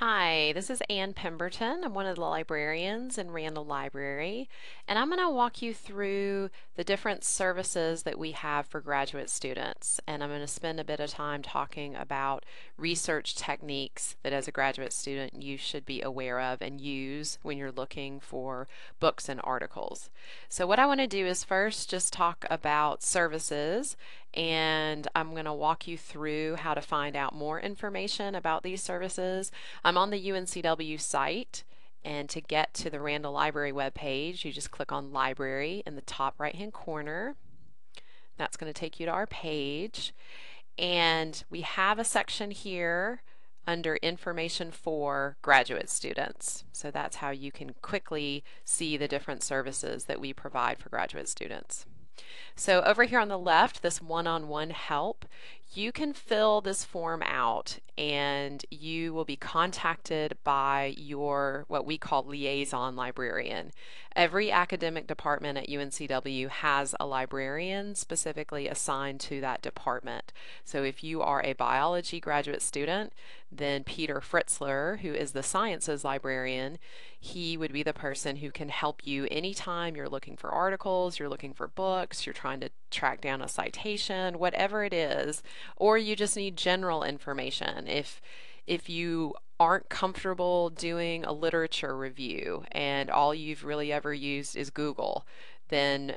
Hi, this is Ann Pemberton. I'm one of the librarians in Randall Library, and I'm going to walk you through the different services that we have for graduate students. And I'm going to spend a bit of time talking about research techniques that as a graduate student you should be aware of and use when you're looking for books and articles. So what I want to do is first just talk about services, and I'm going to walk you through how to find out more information about these services. I'm on the UNCW site, and to get to the Randall Library webpage, you just click on Library in the top right hand corner. That's going to take you to our page, and we have a section here under information for graduate students. So that's how you can quickly see the different services that we provide for graduate students. So over here on the left, this one-on-one help, you can fill this form out and you will be contacted by your what we call liaison librarian. Every academic department at UNCW has a librarian specifically assigned to that department. So if you are a biology graduate student, then Peter Fritzler, who is the sciences librarian, he would be the person who can help you anytime you're looking for articles, you're looking for books, you're trying to track down a citation, whatever it is, or you just need general information. If you aren't comfortable doing a literature review and all you've really ever used is Google, then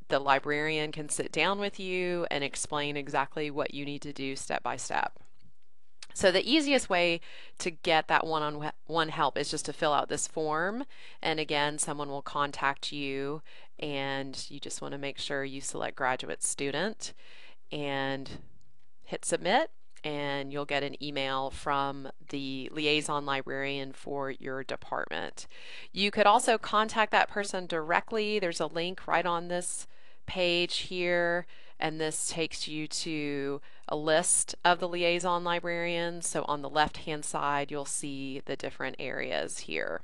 the librarian can sit down with you and explain exactly what you need to do step by step. So the easiest way to get that one-on-one help is just to fill out this form, and again someone will contact you, and you just want to make sure you select graduate student and hit submit, and you'll get an email from the liaison librarian for your department. You could also contact that person directly. There's a link right on this page here, and this takes you to a list of the liaison librarians. So on the left hand side you'll see the different areas here.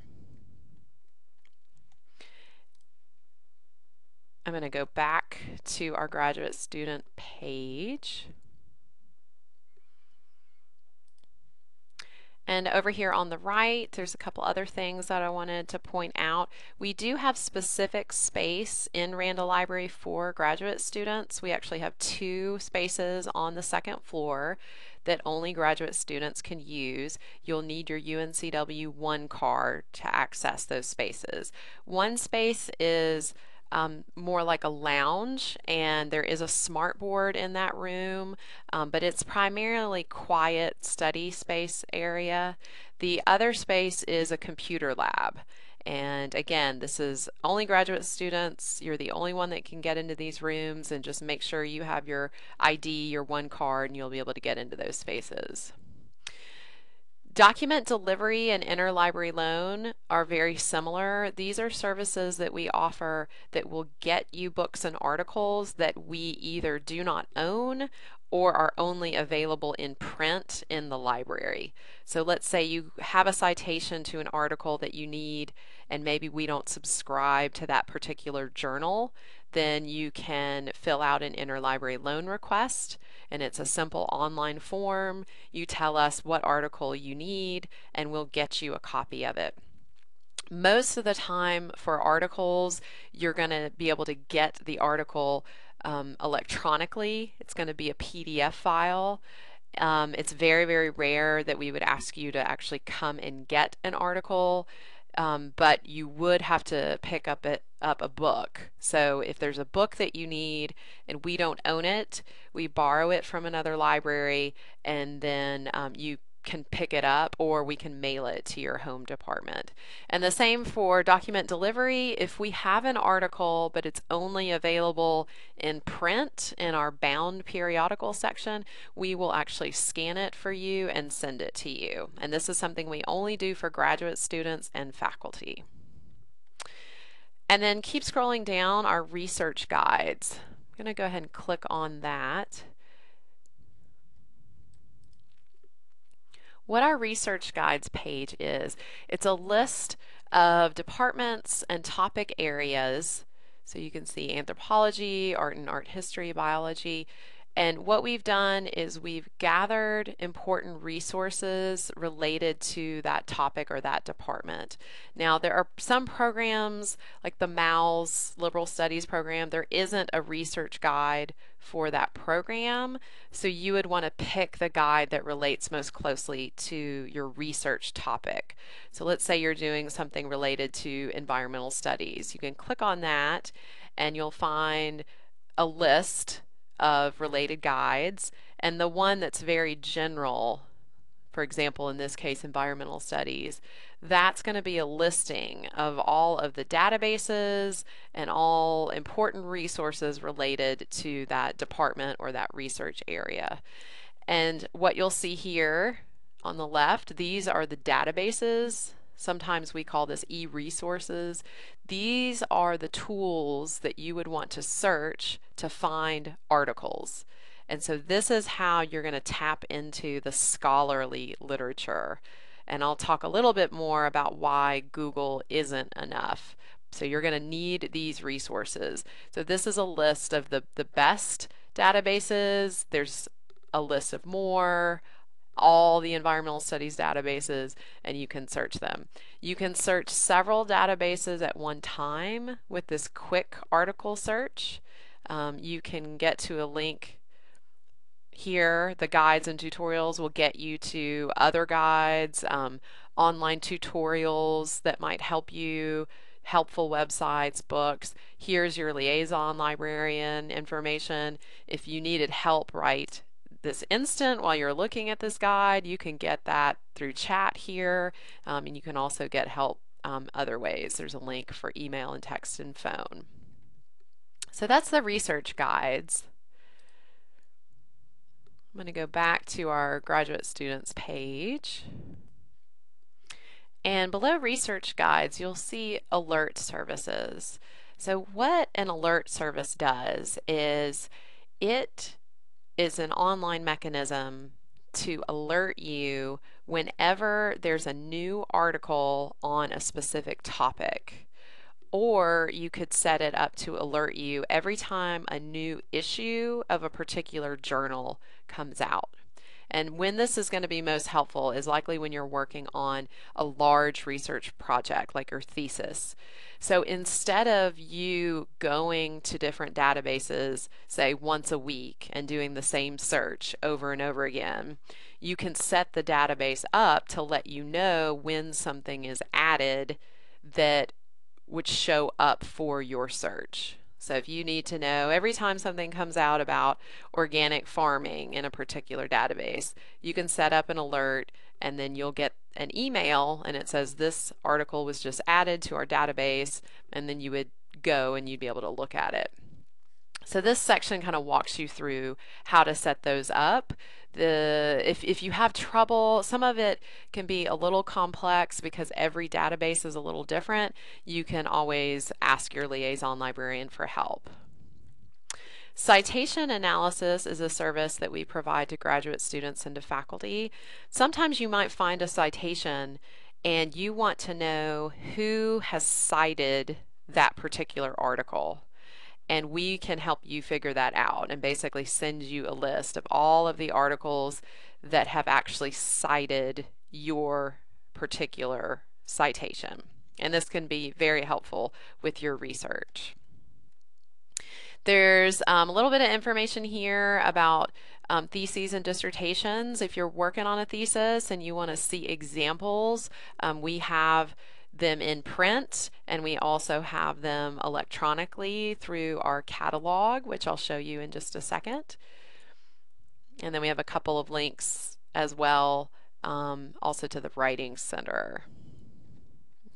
I'm going to go back to our graduate student page. And over here on the right, there's a couple other things that I wanted to point out. We do have specific space in Randall Library for graduate students. We actually have 2 spaces on the second floor that only graduate students can use. You'll need your UNCW 1 card to access those spaces. One space is more like a lounge, and there is a smart board in that room, but it's primarily quiet study space area. The other space is a computer lab. And again, this is only graduate students. You're the only one that can get into these rooms, and just make sure you have your ID, your 1 card, and you'll be able to get into those spaces. Document delivery and interlibrary loan are very similar. These are services that we offer that will get you books and articles that we either do not own or are only available in print in the library. So let's say you have a citation to an article that you need, and maybe we don't subscribe to that particular journal, then you can fill out an interlibrary loan request, and it's a simple online form. You tell us what article you need and we'll get you a copy of it. Most of the time for articles, you're going to be able to get the article electronically. It's going to be a PDF file. It's very, very rare that we would ask you to actually come and get an article. But you would have to pick up a book. So if there's a book that you need and we don't own it, we borrow it from another library, and then you can pick it up, or we can mail it to your home department. And the same for document delivery. If we have an article but it's only available in print in our bound periodical section, we will actually scan it for you and send it to you. And this is something we only do for graduate students and faculty. And then keep scrolling down, our research guides. I'm going to go ahead and click on that. What our research guides page is, it's a list of departments and topic areas. So you can see anthropology, art and art history, biology, And what we've done is we've gathered important resources related to that topic or that department. Now, there are some programs like the MALS Liberal Studies program, there isn't a research guide for that program. So you would want to pick the guide that relates most closely to your research topic. So let's say you're doing something related to environmental studies. You can click on that and you'll find a list of related guides, and the one that's very general, for example, in this case, environmental studies, that's going to be a listing of all of the databases and all important resources related to that department or that research area. And what you'll see here on the left, these are the databases. Sometimes we call this e-resources. These are the tools that you would want to search to find articles. And so this is how you're going to tap into the scholarly literature. And I'll talk a little bit more about why Google isn't enough. So you're going to need these resources. So this is a list of the best databases. There's a list of more, all the environmental studies databases, and you can search them. You can search several databases at one time with this quick article search. You can get to a link here. The guides and tutorials will get you to other guides, online tutorials that might help you, helpful websites, books. Here's your liaison librarian information. If you needed help right this instant while you're looking at this guide, you can get that through chat here, and you can also get help other ways. There's a link for email and text and phone. So that's the research guides. I'm going to go back to our graduate students page. And below research guides, you'll see alert services. So what an alert service does is it is an online mechanism to alert you whenever there's a new article on a specific topic. Or you could set it up to alert you every time a new issue of a particular journal comes out. And when this is going to be most helpful is likely when you're working on a large research project like your thesis. So instead of you going to different databases, say once a week, and doing the same search over and over again, you can set the database up to let you know when something is added that would show up for your search. So if you need to know every time something comes out about organic farming in a particular database, you can set up an alert and then you'll get an email and it says this article was just added to our database, and then you would go and you'd be able to look at it. So this section kind of walks you through how to set those up. If you have trouble, some of it can be a little complex because every database is a little different. You can always ask your liaison librarian for help. Citation analysis is a service that we provide to graduate students and to faculty. Sometimes you might find a citation and you want to know who has cited that particular article. And we can help you figure that out and basically send you a list of all of the articles that have actually cited your particular citation. And this can be very helpful with your research. There's a little bit of information here about theses and dissertations. If you're working on a thesis and you want to see examples, we have them in print, and we also have them electronically through our catalog, which I'll show you in just a second. And then we have a couple of links as well, also to the Writing Center.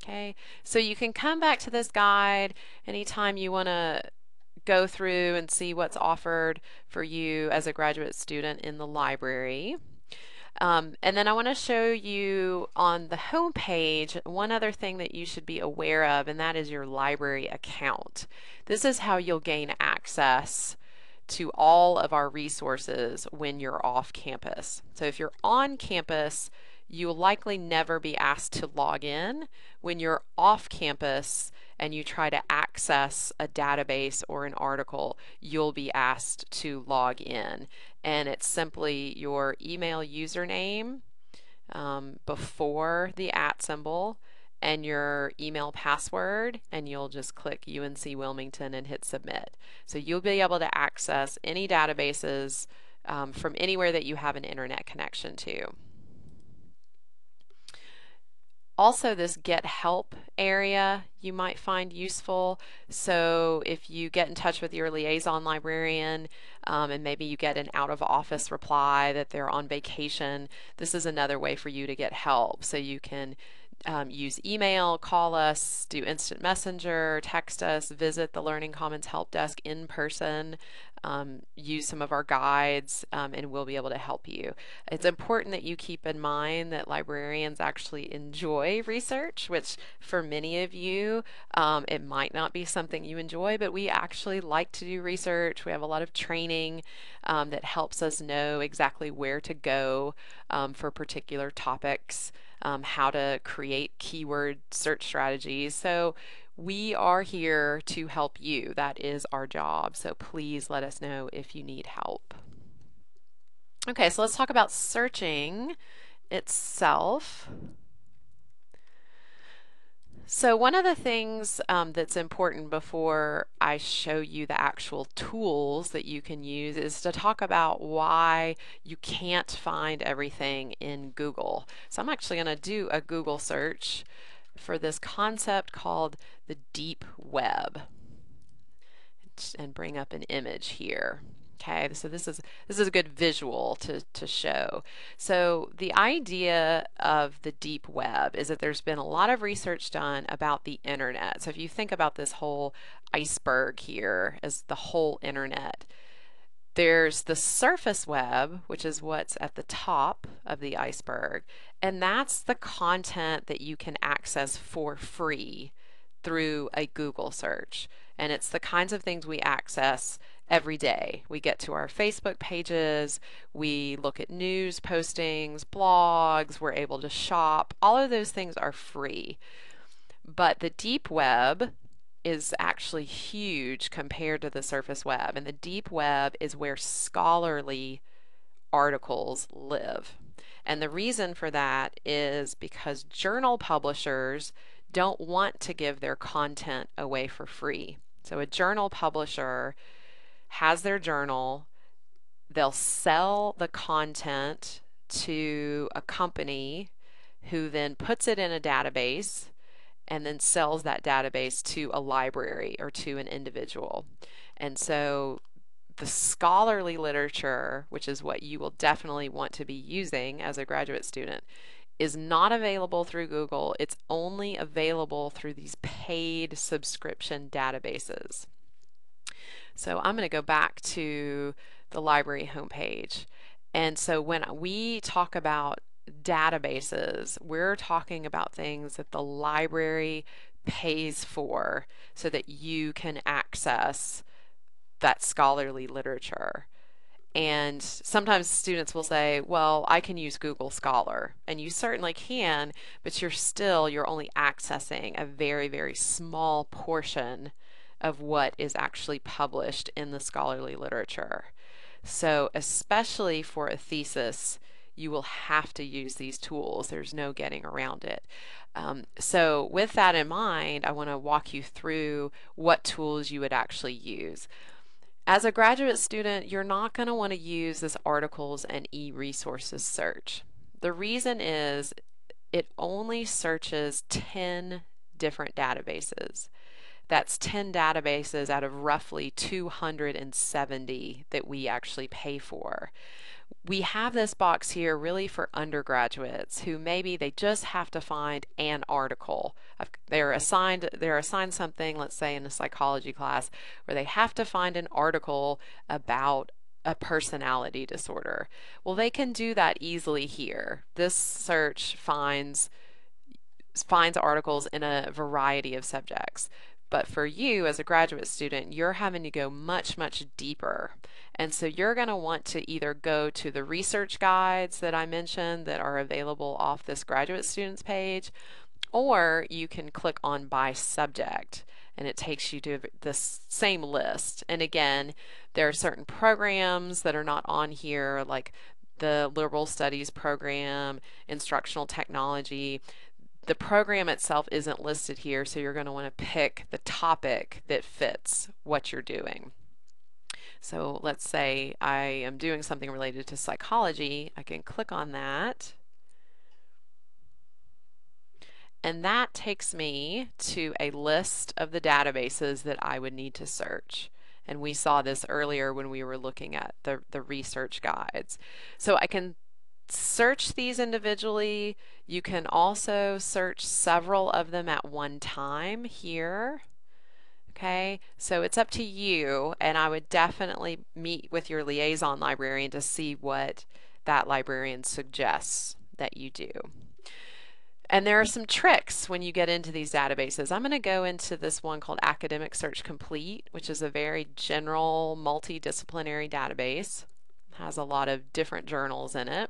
Okay, so you can come back to this guide anytime you want to go through and see what's offered for you as a graduate student in the library. And then I want to show you on the home page one other thing that you should be aware of, and that is your library account. This is how you'll gain access to all of our resources when you're off campus. So if you're on campus, you'll likely never be asked to log in. When you're off campus and you try to access a database or an article, you'll be asked to log in. And it's simply your email username before the @ symbol and your email password, and you'll just click UNC Wilmington and hit submit. So you'll be able to access any databases from anywhere that you have an internet connection to. Also, this get help area you might find useful. So if you get in touch with your liaison librarian and maybe you get an out of office reply that they're on vacation, this is another way for you to get help. So you can use email, call us, do instant messenger, text us, visit the Learning Commons Help Desk in person, use some of our guides, and we'll be able to help you. It's important that you keep in mind that librarians actually enjoy research, which for many of you, it might not be something you enjoy, but we actually like to do research. We have a lot of training that helps us know exactly where to go for particular topics. How to create keyword search strategies. So we are here to help you. That is our job. So please let us know if you need help. Okay, so let's talk about searching itself. So one of the things that's important before I show you the actual tools that you can use is to talk about why you can't find everything in Google. So I'm actually going to do a Google search for this concept called the deep web and bring up an image here. Okay, so this is a good visual to show. So the idea of the deep web is that there's been a lot of research done about the internet. So if you think about this whole iceberg here as the whole internet, there's the surface web, which is what's at the top of the iceberg, and that's the content that you can access for free through a Google search. And it's the kinds of things we access every day. We get to our Facebook pages, we look at news postings, blogs, we're able to shop. All of those things are free. But the deep web is actually huge compared to the surface web. And the deep web is where scholarly articles live. And the reason for that is because journal publishers don't want to give their content away for free. So a journal publisher has their journal, they'll sell the content to a company who then puts it in a database and then sells that database to a library or to an individual. And so the scholarly literature, which is what you will definitely want to be using as a graduate student, is not available through Google. It's only available through these paid subscription databases. So I'm going to go back to the library homepage. And so when we talk about databases, we're talking about things that the library pays for so that you can access that scholarly literature. And sometimes students will say, well, I can use Google Scholar. And you certainly can, but you're only accessing a very, very small portion of what is actually published in the scholarly literature. So especially for a thesis, you will have to use these tools. There's no getting around it. So with that in mind, I want to walk you through what tools you would actually use. As a graduate student, you're not going to want to use this articles and e-resources search. The reason is it only searches 10 different databases. That's 10 databases out of roughly 270 that we actually pay for. We have this box here really for undergraduates who maybe they just have to find an article. They're assigned something, let's say in a psychology class, where they have to find an article about a personality disorder. Well, they can do that easily here. This search finds articles in a variety of subjects. But for you as a graduate student, you're having to go much, much deeper. And so you're going to want to either go to the research guides that I mentioned that are available off this graduate students page, or you can click on by subject and it takes you to the same list. And again, there are certain programs that are not on here, like the Liberal Studies program, instructional technology. The program itself isn't listed here, so you're going to want to pick the topic that fits what you're doing. So let's say I am doing something related to psychology. I can click on that. And that takes me to a list of the databases that I would need to search. And we saw this earlier when we were looking at the research guides. So I can search these individually. You can also search several of them at one time here. Okay, so it's up to you, and I would definitely meet with your liaison librarian to see what that librarian suggests that you do. And there are some tricks when you get into these databases. I'm going to go into this one called Academic Search Complete, which is a very general multidisciplinary database. It has a lot of different journals in it.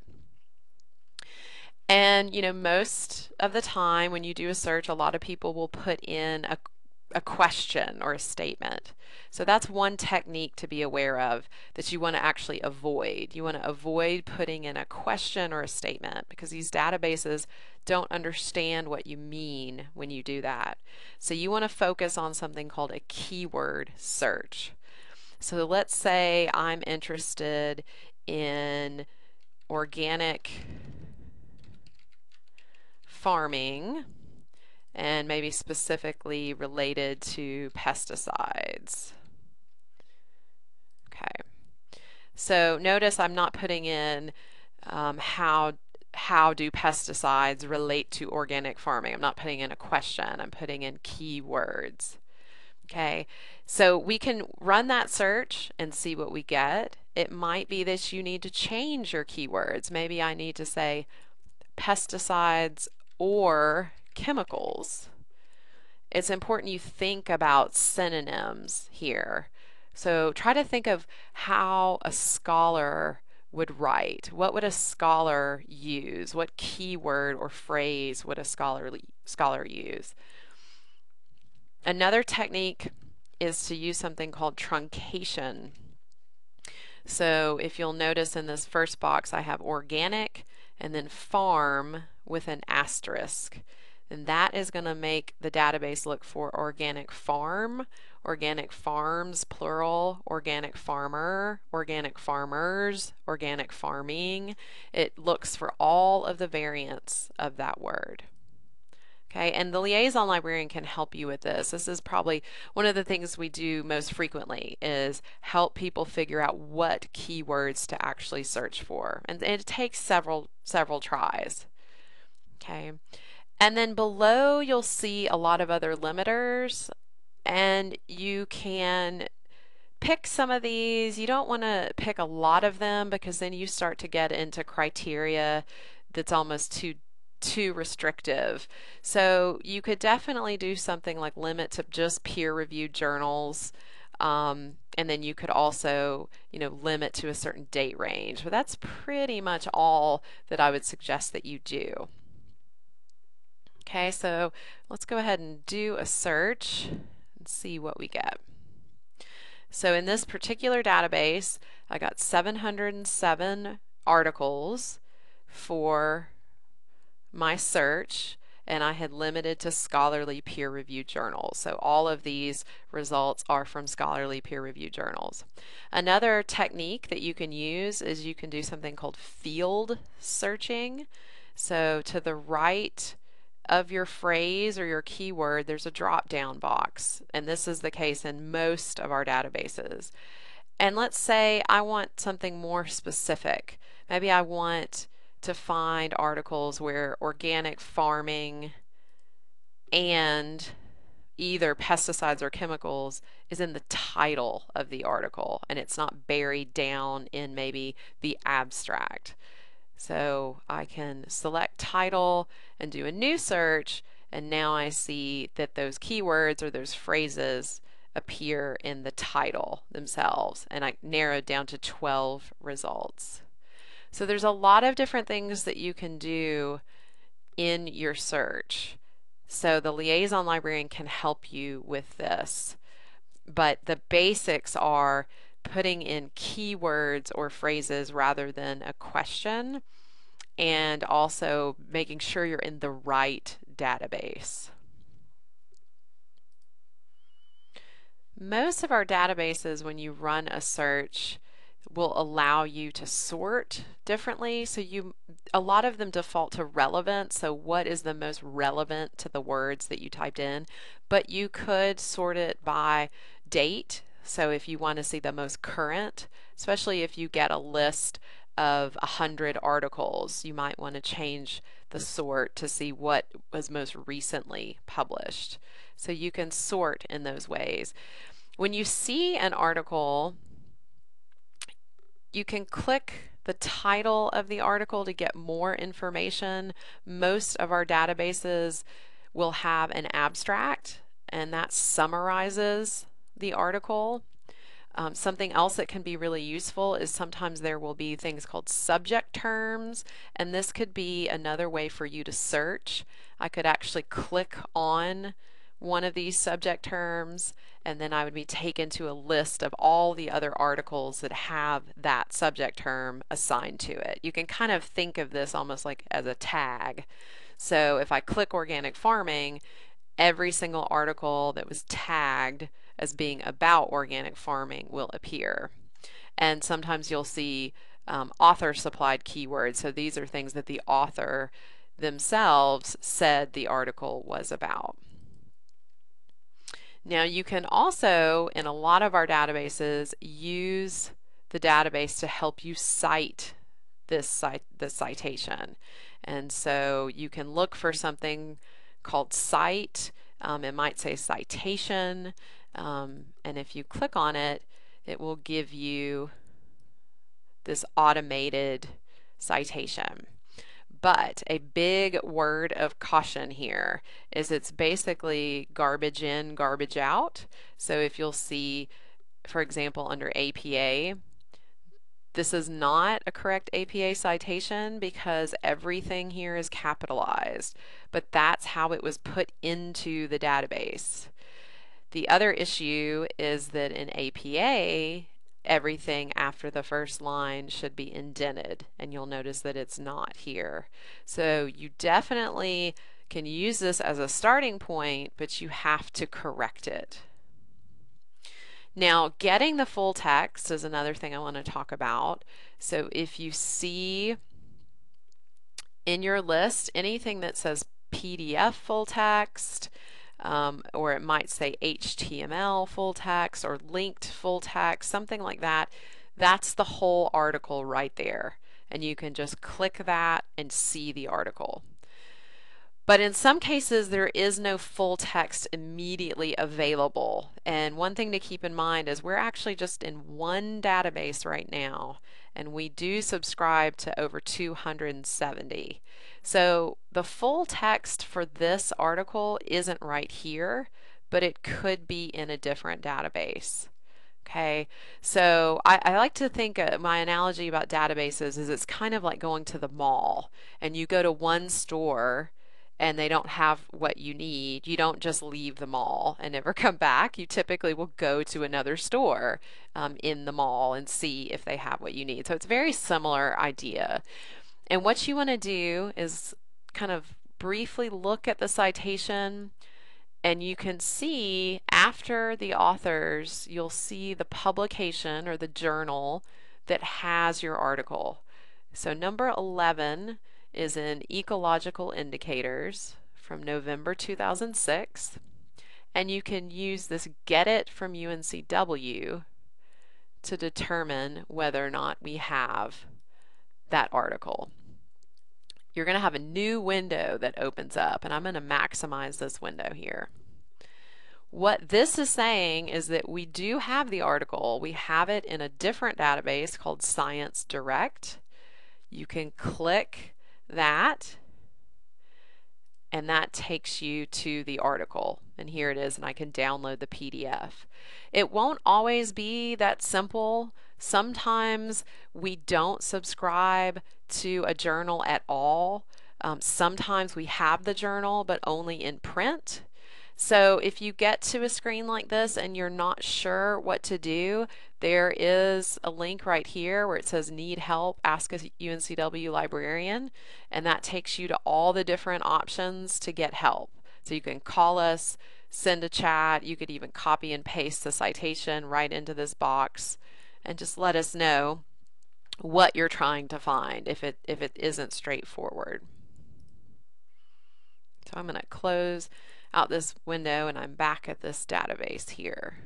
And most of the time when you do a search, a lot of people will put in a question or a statement. So that's one technique to be aware of that you want to actually avoid. You want to avoid putting in a question or a statement because these databases don't understand what you mean when you do that. So you want to focus on something called a keyword search. So let's say I'm interested in organic farming and maybe specifically related to pesticides. Okay, so notice I'm not putting in how do pesticides relate to organic farming. I'm not putting in a question, I'm putting in keywords. Okay, so we can run that search and see what we get. It might be that you need to change your keywords. Maybe I need to say pesticides or chemicals. It's important you think about synonyms here. So try to think of how a scholar would write. What would a scholar use? What keyword or phrase would a scholar use? Another technique is to use something called truncation. So if you'll notice in this first box I have organic and then farm with an asterisk. And that is going to make the database look for organic farm, organic farms, plural, organic farmer, organic farmers, organic farming. It looks for all of the variants of that word. Okay, and the liaison librarian can help you with this. This is probably one of the things we do most frequently is help people figure out what keywords to actually search for. And it takes several tries. Okay. And then below you'll see a lot of other limiters, and you can pick some of these. You don't want to pick a lot of them because then you start to get into criteria that's almost too restrictive. So you could definitely do something like limit to just peer-reviewed journals, and then you could also limit to a certain date range. But that's pretty much all that I would suggest that you do. Okay, so let's go ahead and do a search and see what we get. So in this particular database, I got 707 articles for my search, and I had limited to scholarly peer-reviewed journals. So all of these results are from scholarly peer-reviewed journals. Another technique that you can use is you can do something called field searching. So to the right of your phrase or your keyword, there's a drop-down box, and this is the case in most of our databases. And let's say I want something more specific. Maybe I want to find articles where organic farming and either pesticides or chemicals is in the title of the article and it's not buried down in maybe the abstract. So I can select title and do a new search, and now I see that those keywords or those phrases appear in the title themselves, and I narrowed down to 12 results. So there's a lot of different things that you can do in your search. So the liaison librarian can help you with this. But the basics are putting in keywords or phrases rather than a question, and also making sure you're in the right database. Most of our databases, when you run a search, will allow you to sort differently. So a lot of them default to relevant. So what is the most relevant to the words that you typed in? But you could sort it by date. So if you want to see the most current, especially if you get a list of 100 articles, you might want to change the sort to see what was most recently published. So you can sort in those ways. When you see an article, you can click the title of the article to get more information. Most of our databases will have an abstract, and that summarizes the article. Something else that can be really useful is sometimes there will be things called subject terms, and this could be another way for you to search. I could actually click on one of these subject terms, and then I would be taken to a list of all the other articles that have that subject term assigned to it. You can kind of think of this almost like as a tag. So if I click organic farming, every single article that was tagged as being about organic farming will appear. And sometimes you'll see author supplied keywords. So these are things that the author themselves said the article was about. Now you can also, in a lot of our databases, use the database to help you cite the citation. And so you can look for something called cite. It might say citation, and if you click on it, it will give you this automated citation. But a big word of caution here is it's basically garbage in, garbage out. So if you'll see, for example, under APA, this is not a correct APA citation because everything here is capitalized, but that's how it was put into the database. The other issue is that in APA, everything after the first line should be indented, and you'll notice that it's not here. So you definitely can use this as a starting point, but you have to correct it. Now, getting the full text is another thing I want to talk about. So if you see in your list anything that says PDF full text, or it might say HTML full text or linked full text, something like that, that's the whole article right there. And you can just click that and see the article. But in some cases, there is no full text immediately available. And one thing to keep in mind is we're actually just in one database right now, and we do subscribe to over 270. So the full text for this article isn't right here, but it could be in a different database. Okay, so I like to think my analogy about databases is it's kind of like going to the mall, and you go to one store and they don't have what you need. You don't just leave the mall and never come back. You typically will go to another store in the mall and see if they have what you need. So it's a very similar idea. And what you want to do is kind of briefly look at the citation, and you can see after the authors, you'll see the publication or the journal that has your article. So number 11 is in Ecological Indicators from November 2006, and you can use this Get It from UNCW to determine whether or not we have that article. You're going to have a new window that opens up, and I'm going to maximize this window here. What this is saying is that we do have the article. We have it in a different database called Science Direct. You can click that, and that takes you to the article. And here it is, and I can download the PDF. It won't always be that simple. Sometimes we don't subscribe to a journal at all. Sometimes we have the journal, but only in print. So if you get to a screen like this and you're not sure what to do, there is a link right here where it says need help, ask a UNCW librarian, and that takes you to all the different options to get help. So you can call us, send a chat, you could even copy and paste the citation right into this box and just let us know what you're trying to find if it isn't straightforward. So I'm going to close out this window and I'm back at this database here.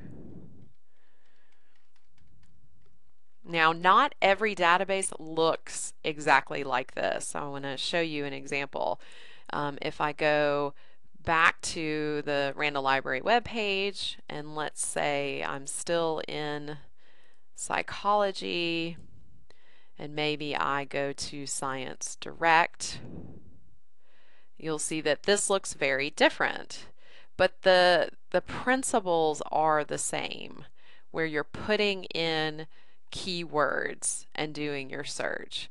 Now, not every database looks exactly like this. So I want to show you an example. If I go back to the Randall Library webpage, and let's say I'm still in psychology, and maybe I go to Science Direct, you'll see that this looks very different. But the principles are the same, where you're putting in keywords and doing your search.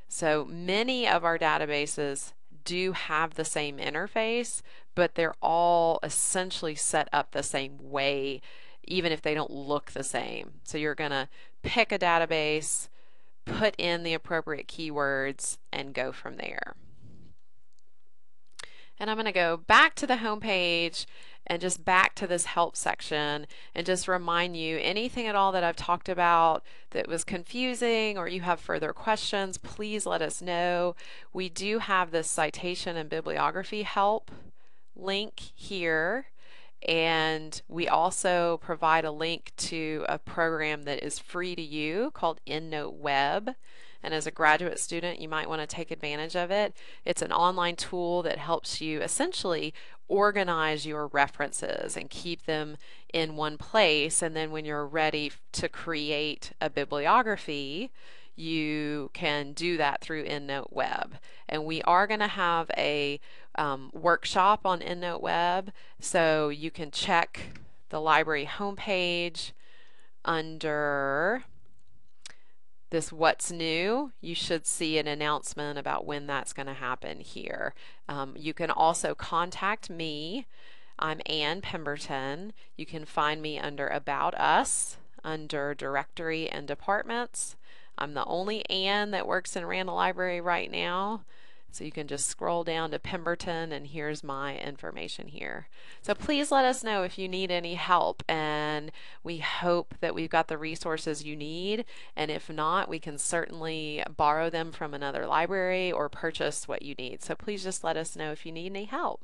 So many of our databases do have the same interface, but they're all essentially set up the same way, even if they don't look the same. So you're going to pick a database, put in the appropriate keywords, and go from there. And I'm going to go back to the home page and just back to this help section and just remind you anything at all that I've talked about that was confusing or you have further questions, please let us know. We do have this citation and bibliography help link here, and we also provide a link to a program that is free to you called EndNote Web. And as a graduate student, you might want to take advantage of it. It's an online tool that helps you essentially organize your references and keep them in one place. And then when you're ready to create a bibliography, you can do that through EndNote Web. And we are going to have a workshop on EndNote Web, so you can check the library homepage under this What's New. You should see an announcement about when that's going to happen here. You can also contact me. I'm Ann Pemberton. You can find me under About Us, under Directory and Departments. I'm the only Ann that works in Randall Library right now. So you can just scroll down to Pemberton and here's my information here. So please let us know if you need any help, and we hope that we've got the resources you need, and if not, we can certainly borrow them from another library or purchase what you need. So please just let us know if you need any help.